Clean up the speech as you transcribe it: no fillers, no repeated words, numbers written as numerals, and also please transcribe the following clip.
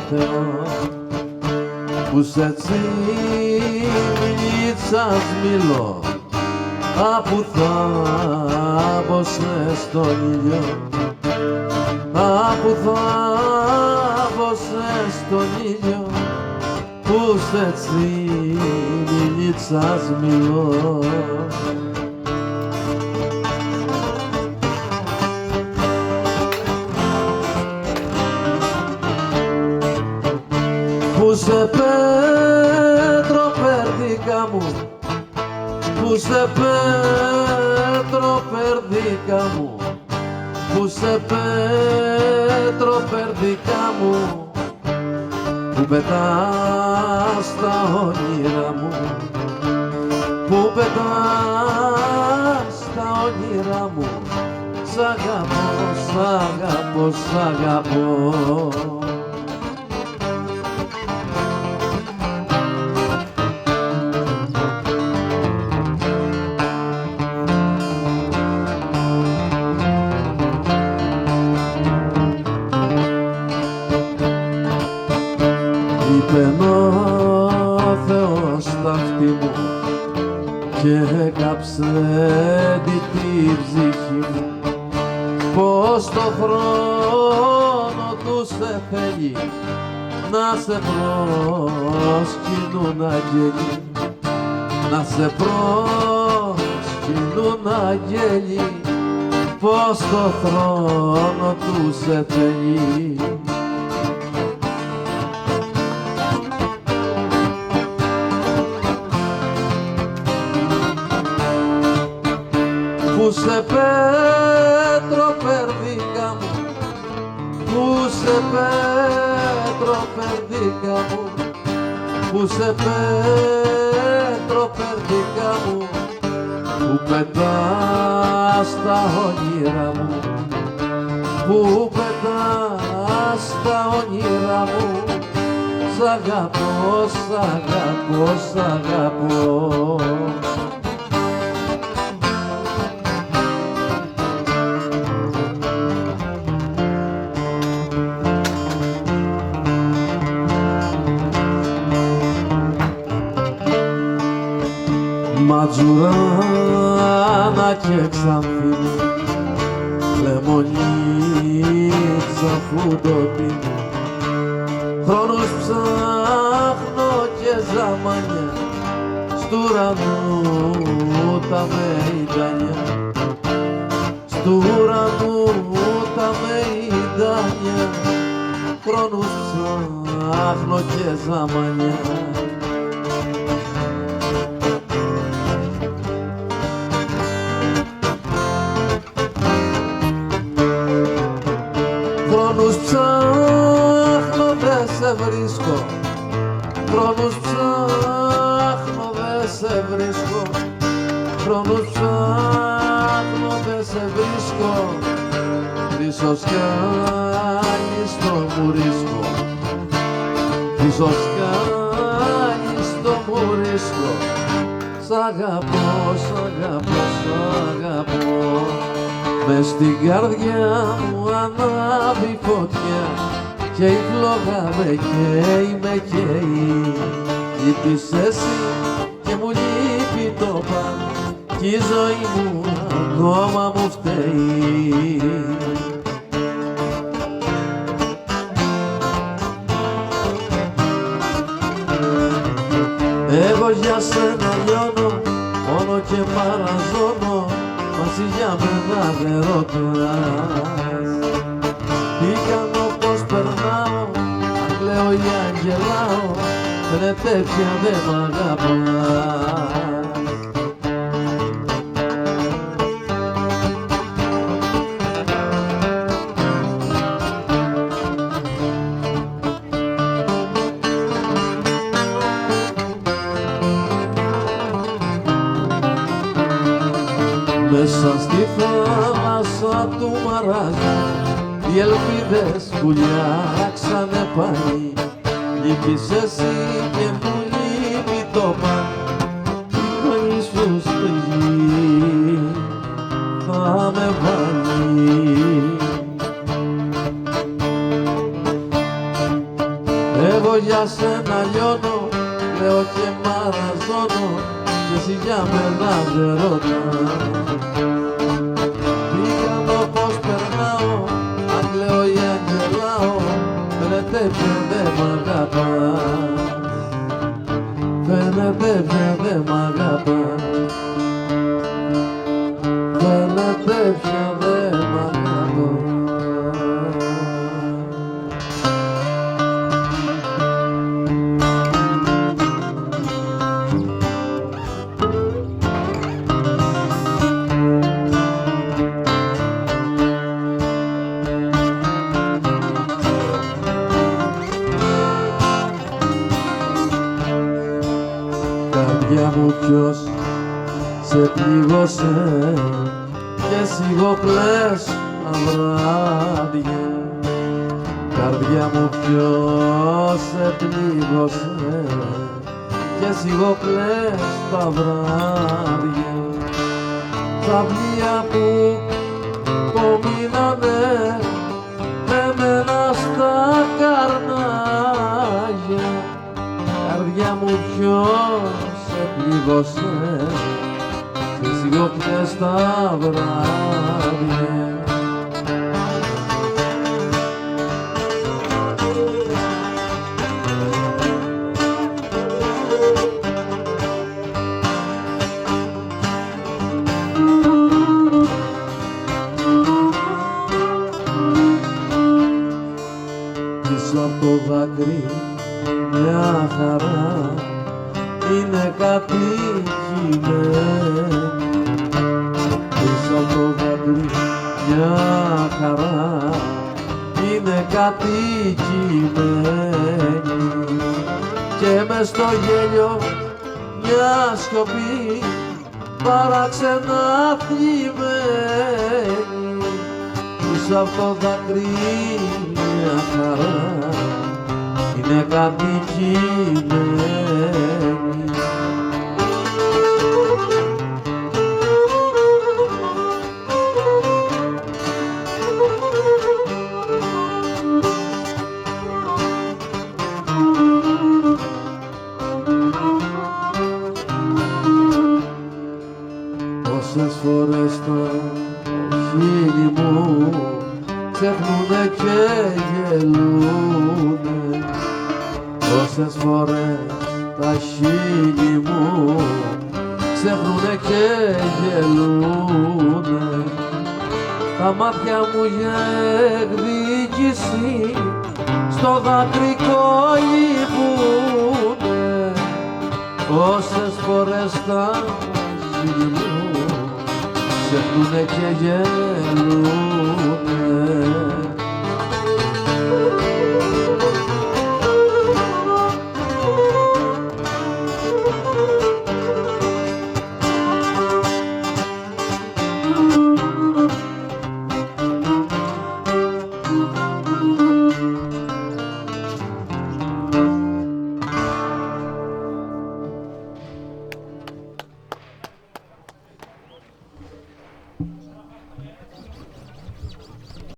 Θεό που σε τσίτσας μιλώ απου θάβωσε στον ήλιο, απου θάβωσε στον ήλιο που σε τσίτσας μιλώ. Που σε πέτρο περδίκα μου, που σε πέτρο περδίκα μου, που σε πέτρο περδίκα μου, που πετάς τα όνειρα μου, που πετάς τα όνειρα μου, σ' αγαπώ, σ' αγαπώ, σ' αγαπώ. Είπεν ο Θεός στα αυτή μου και έκαψε τη ψυχή μου, πως το χρόνο του σε θέλει να σε προσκυνούν αγγέλοι, να σε προσκυνούν αγγέλοι, πως το χρόνο του σε θέλει. Που σε πέτρο περδίκα μου, που σε πέτρο περδίκα μου, που σε πέτρο περδίκα μου, που πετάς τα όνειρα μου, που πετάς τα όνειρα μου, σ' αγαπώ, σ' αγαπώ, σ' αγαπώ. Ματζουράνα και ξανθή, λεμονίτσα φουντοπίνη, χρόνους ψάχνω και ζαμάνια, στου ουρανού τα μεϊντάνια, στου ουρανού τα μεϊντάνια, χρόνους ψάχνω και ζαμάνια. Χρόνους ψάχνω, δε σε βρίσκω, χρόνους ψάχνω, δε σε βρίσκω, χρόνους ψάχνω, δε σε βρίσκω, χρυσοσκάλι στο μουρίσκο, χρυσοσκάλι στο μουρίσκο, σ' αγαπώ, σ' αγαπώ, σ' αγαπώ. Μες στην καρδιά μου ανάβει φωτιά και η φλόγα με καίει, με καίει. Λείπεις εσύ και μου λείπει το παν κι η ζωή μου ακόμα μου φταίει. Εγώ για σένα λιώνω, μόνο και παραζώνω, μαζί για μένα δεν ρωτάς. Τι κάνω, πως περνάω, αν κλαίω ή αν γελάω, φαίνεται πια δεν μ' αγαπάς. Μέσα στη θάλασσα του μαράζου οι ελπίδες βουλιάξανε πάλι. Λείπεις εσύ και μου λείπει το παν, κανείς σου στη γη θα με βάλει. για σένα λιώνω, λέω και μαραζώνω και εσύ για μένα δεν ρωτάς. Πήγαμε πως περνάω, αν κλαίω ή αν γελάω, φαίνεται πια δε μ' αγαπάς. Φαίνεται πια δε μ' αγαπάς. Φαίνεται πια δε μ' αγαπάς. Καρδιά μου ποιος σε πλήγωσε και σιγοκλές τα βράδια. Καρδιά μου ποιος σε πλήγωσε και σιγοκλές τα βράδια. Τα βιβλία που απομείνανε εμένα στα καρνάγια. Καρδιά μου ποιος σε πλήγωσε και σιγοκλές τα βράδια. Πίσω από το δάκρυ μια χαρά είναι κατοικημένη. Πίσω από το δάκρυ μια χαρά είναι κατοικημένη. Και μες στο γέλιο μια σιωπή παράξενα θλιμμένη. Πίσω από το δάκρυ μια χαρά είναι κατοικημένη. Πόσες φορές τα χείλη μου ξέχνουνε και γελούνε. Πόσες φορές τα χείλη μου ξέχνουνε και γελούνε. Τα μάτια μου για εκδίκηση στο δάκρυ κολυπούνε. Πόσες φορές τα χείλη μου ξέχνουνε και γελούνε.